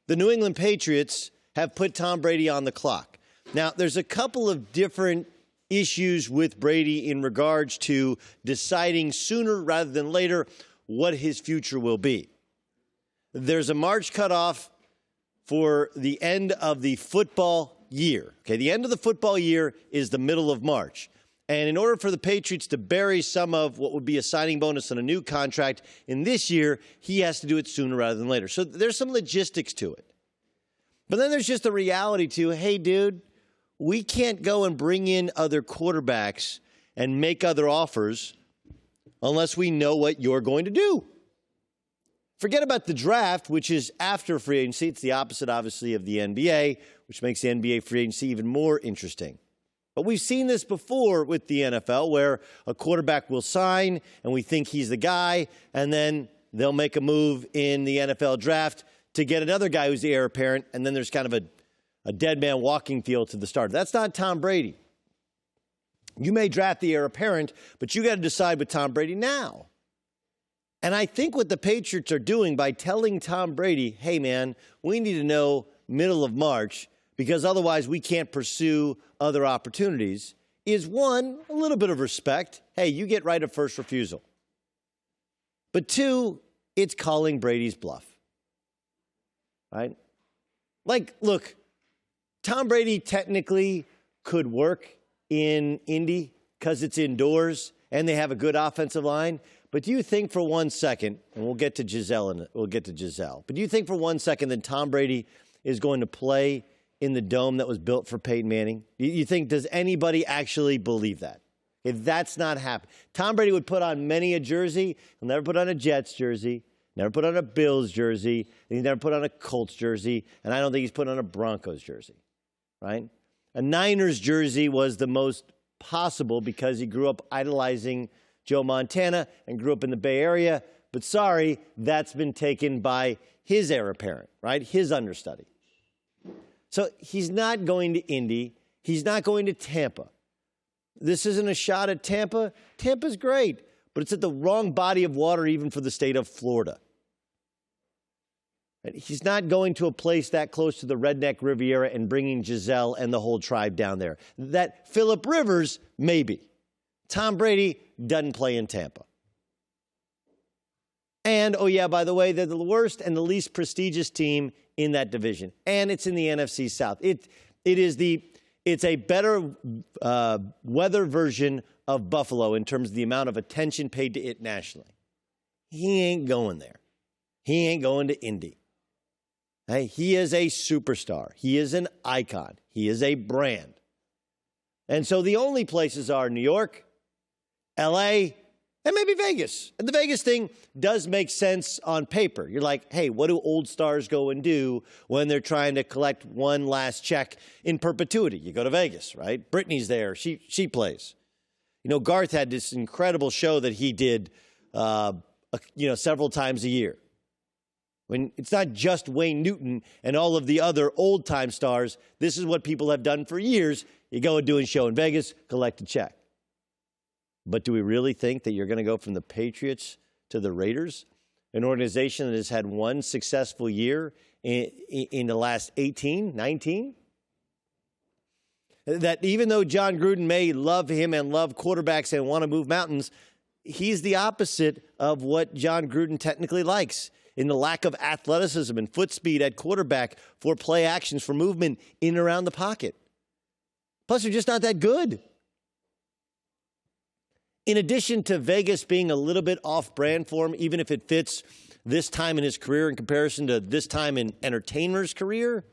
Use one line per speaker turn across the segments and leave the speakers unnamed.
the New England Patriots have put Tom Brady on the clock. Now, there's a couple of different issues with Brady in regards to deciding sooner rather than later what his future will be. There's a March cutoff for the end of the football year. Okay, the end of the football year is the middle of March. And in order for the Patriots to bury some of what would be a signing bonus on a new contract in this year, he has to do it sooner rather than later. So there's some logistics to it. But then there's just a reality to, hey, dude, we can't go and bring in other quarterbacks and make other offers unless we know what you're going to do. Forget about the draft, which is after free agency. It's the opposite, obviously, of the NBA, which makes the NBA free agency even more interesting. But we've seen this before with the NFL, where a quarterback will sign and we think he's the guy, and then they'll make a move in the NFL draft to get another guy who's the heir apparent, and then there's kind of a dead man walking field to the start. That's not Tom Brady. You may draft the heir apparent, but you got to decide with Tom Brady now. And I think what the Patriots are doing by telling Tom Brady, hey, man, we need to know middle of March because otherwise we can't pursue other opportunities, is one, a little bit of respect. Hey, you get right of first refusal. But two, it's calling Brady's bluff. Right? Like, look, Tom Brady technically could work in Indy because it's indoors and they have a good offensive line. But do you think for 1 second, and we'll get to Giselle, but do you think for 1 second that Tom Brady is going to play in the dome that was built for Peyton Manning? You think, does anybody actually believe that? If that's not happening, Tom Brady would put on many a jersey. He'll never put on a Jets jersey, never put on a Bills jersey, and he's never put on a Colts jersey, and I don't think he's put on a Broncos jersey, right? A Niners jersey was the most possible because he grew up idolizing Joe Montana and grew up in the Bay Area. But sorry, that's been taken by his heir apparent, right? His understudy. So he's not going to Indy. He's not going to Tampa. This isn't a shot at Tampa. Tampa's great, but it's at the wrong body of water even for the state of Florida. He's not going to a place that close to the redneck Riviera and bringing Giselle and the whole tribe down there. That Phillip Rivers, maybe. Tom Brady doesn't play in Tampa. And, oh yeah, by the way, they're the worst and the least prestigious team in that division. And it's in the NFC South. It's a better weather version of Buffalo in terms of the amount of attention paid to it nationally. He ain't going there. He ain't going to Indy. Hey, he is a superstar. He is an icon. He is a brand. And so the only places are New York, L.A., and maybe Vegas. And the Vegas thing does make sense on paper. You're like, hey, what do old stars go and do when they're trying to collect one last check in perpetuity? You go to Vegas, right? Britney's there. She plays. You know, Garth had this incredible show that he did, several times a year. When it's not just Wayne Newton and all of the other old-time stars. This is what people have done for years. You go and do a show in Vegas, collect a check. But do we really think that you're going to go from the Patriots to the Raiders, an organization that has had one successful year in the last 18, 19? That even though John Gruden may love him and love quarterbacks and want to move mountains, he's the opposite of what John Gruden technically likes in the lack of athleticism and foot speed at quarterback for play actions, for movement in and around the pocket. Plus, they're just not that good. In addition to Vegas being a little bit off-brand for him, even if it fits this time in his career in comparison to this time in entertainer's career,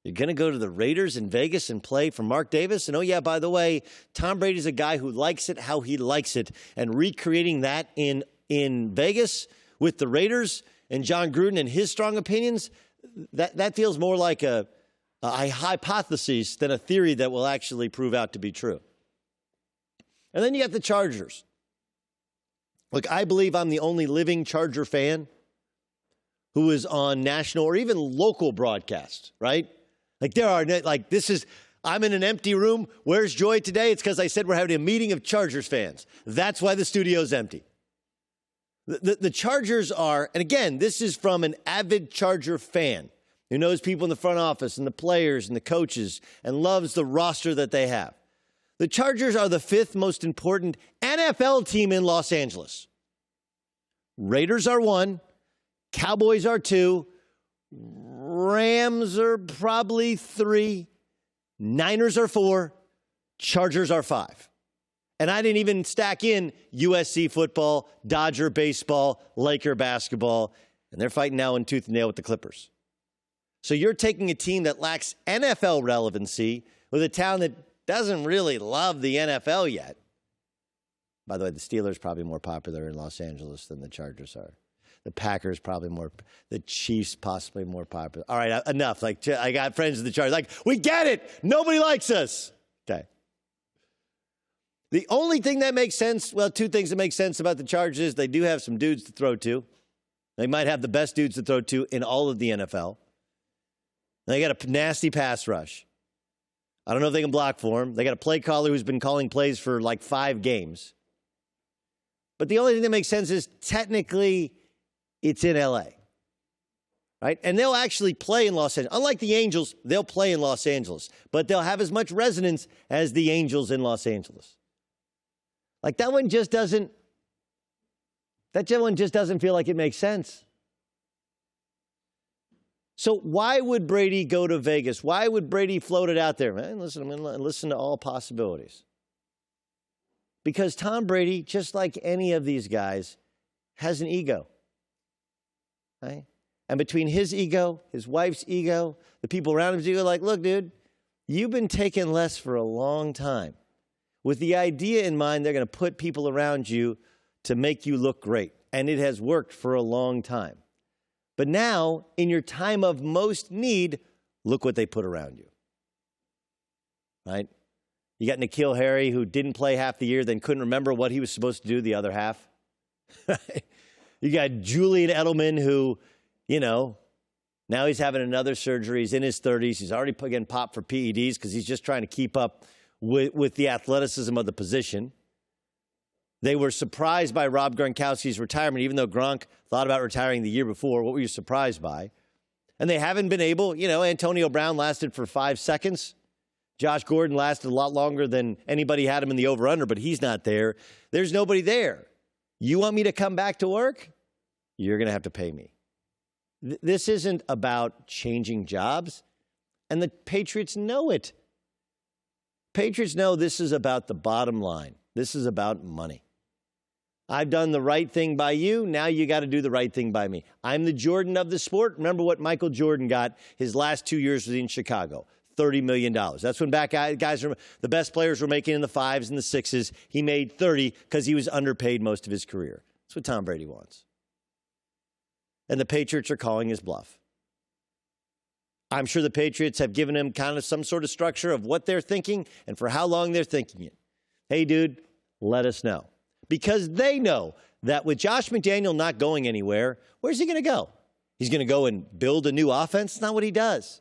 you're going to go to the Raiders in Vegas and play for Mark Davis? And oh, yeah, by the way, Tom Brady's a guy who likes it how he likes it. And recreating that in Vegas with the Raiders and John Gruden and his strong opinions, that feels more like a hypothesis than a theory that will actually prove out to be true. And then you got the Chargers. Look, I believe I'm the only living Charger fan who is on national or even local broadcasts, right? Like I'm in an empty room. Where's Joy today? It's because I said we're having a meeting of Chargers fans. That's why the studio's empty. The Chargers are, and again, this is from an avid Charger fan. who knows people in the front office and the players and the coaches and loves the roster that they have. The Chargers are the 5th most important NFL team in Los Angeles. Raiders are 1. Cowboys are 2. Rams are probably 3. Niners are 4. Chargers are 5. And I didn't even stack in USC football, Dodger baseball, Laker basketball, and they're fighting now in tooth and nail with the Clippers. So you're taking a team that lacks NFL relevancy with a town that doesn't really love the NFL yet. By the way, the Steelers probably more popular in Los Angeles than the Chargers are. The Packers probably more, the Chiefs possibly more popular. All right, enough. Like, I got friends of the Chargers. Like, we get it. Nobody likes us. Okay. The only thing that makes sense, well, 2 things that make sense about the Chargers is they do have some dudes to throw to. They might have the best dudes to throw to in all of the NFL. And they got a nasty pass rush. I don't know if they can block for him. They got a play caller who's been calling plays for like 5 games. But the only thing that makes sense is technically it's in L.A., right? And they'll actually play in Los Angeles. Unlike the Angels, they'll play in Los Angeles. But they'll have as much resonance as the Angels in Los Angeles. Like that one just doesn't feel like it makes sense. So why would Brady go to Vegas? Why would Brady float it out there? Man, listen, I'm going to listen to all possibilities. Because Tom Brady, just like any of these guys, has an ego. Right? And between his ego, his wife's ego, the people around him's ego, like, look, dude, you've been taking less for a long time. With the idea in mind, they're going to put people around you to make you look great. And it has worked for a long time. But now, in your time of most need, look what they put around you. Right? You got N'Keal Harry, who didn't play half the year, then couldn't remember what he was supposed to do the other half. You got Julian Edelman, who, now he's having another surgery. He's in his 30s. He's already getting popped for PEDs because he's just trying to keep up with the athleticism of the position. They were surprised by Rob Gronkowski's retirement, even though Gronk thought about retiring the year before. What were you surprised by? And they haven't been able, Antonio Brown lasted for 5 seconds. Josh Gordon lasted a lot longer than anybody had him in the over-under, but he's not there. There's nobody there. You want me to come back to work? You're going to have to pay me. This isn't about changing jobs, and the Patriots know it. Patriots know this is about the bottom line. This is about money. I've done the right thing by you. Now you got to do the right thing by me. I'm the Jordan of the sport. Remember what Michael Jordan got his last 2 years was in Chicago, $30 million. That's when the best players were making in the 5s and the 6s. He made 30 because he was underpaid most of his career. That's what Tom Brady wants. And the Patriots are calling his bluff. I'm sure the Patriots have given him kind of some sort of structure of what they're thinking and for how long they're thinking it. Hey, dude, let us know. Because they know that with Josh McDaniel not going anywhere, where's he going to go? He's going to go and build a new offense? That's not what he does.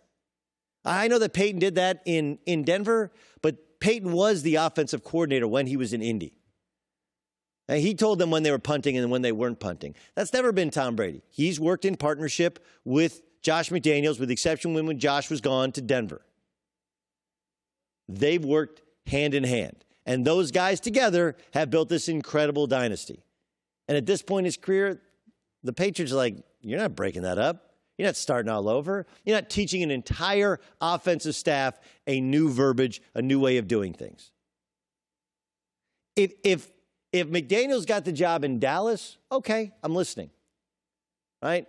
I know that Peyton did that in Denver, but Peyton was the offensive coordinator when he was in Indy. And he told them when they were punting and when they weren't punting. That's never been Tom Brady. He's worked in partnership with Josh McDaniels, with the exception when Josh was gone to Denver. They've worked hand in hand. And those guys together have built this incredible dynasty. And at this point in his career, the Patriots are like, you're not breaking that up. You're not starting all over. You're not teaching an entire offensive staff a new verbiage, a new way of doing things. If McDaniels got the job in Dallas, okay, I'm listening. Right?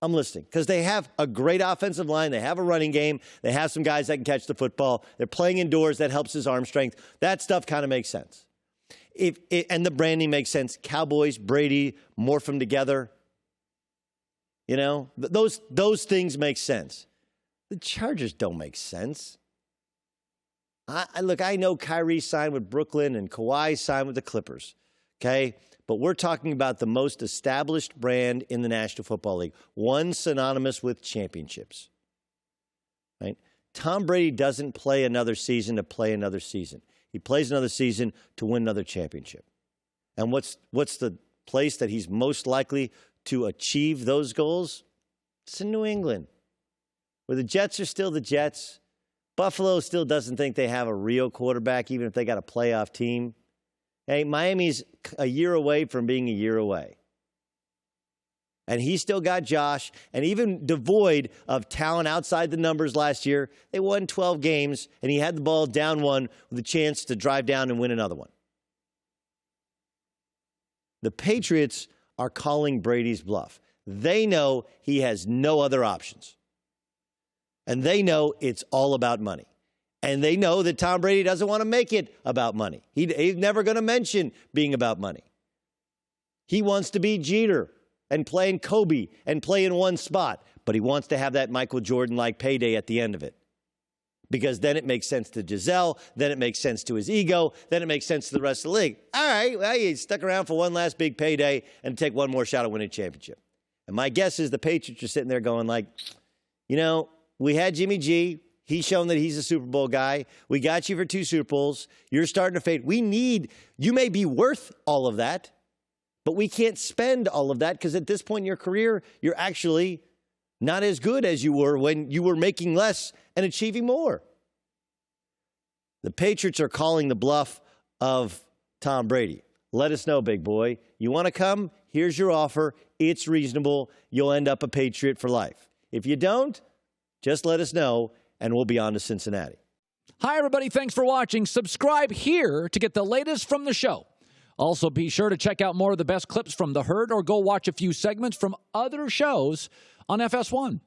I'm listening. Because they have a great offensive line. They have a running game. They have some guys that can catch the football. They're playing indoors. That helps his arm strength. That stuff kind of makes sense. And the branding makes sense. Cowboys, Brady, morph them together. Those things make sense. The Chargers don't make sense. I know Kyrie signed with Brooklyn and Kawhi signed with the Clippers. Okay? But we're talking about the most established brand in the National Football League, one synonymous with championships. Right? Tom Brady doesn't play another season to play another season. He plays another season to win another championship. And what's the place that he's most likely to achieve those goals? It's in New England, where the Jets are still the Jets. Buffalo still doesn't think they have a real quarterback, even if they got a playoff team. Hey, Miami's a year away from being a year away. And he still got Josh, and even devoid of talent outside the numbers last year, they won 12 games, and he had the ball down one with a chance to drive down and win another one. The Patriots are calling Brady's bluff. They know he has no other options. And they know it's all about money. And they know that Tom Brady doesn't want to make it about money. He's never going to mention being about money. He wants to be Jeter and play in Kobe and play in one spot. But he wants to have that Michael Jordan-like payday at the end of it. Because then it makes sense to Giselle, then it makes sense to his ego, then it makes sense to the rest of the league. All right, well, he stuck around for one last big payday and take one more shot at winning a championship. And my guess is the Patriots are sitting there going like, you know, we had Jimmy G. He's shown that he's a Super Bowl guy. We got you for 2 Super Bowls. You're starting to fade. You may be worth all of that, but we can't spend all of that because at this point in your career, you're actually not as good as you were when you were making less and achieving more. The Patriots are calling the bluff of Tom Brady. Let us know, big boy. You want to come? Here's your offer. It's reasonable. You'll end up a Patriot for life. If you don't, just let us know, and we'll be on to Cincinnati.
Hi, everybody. Thanks for watching. Subscribe here to get the latest from the show. Also, be sure to check out more of the best clips from The Herd or go watch a few segments from other shows on FS1.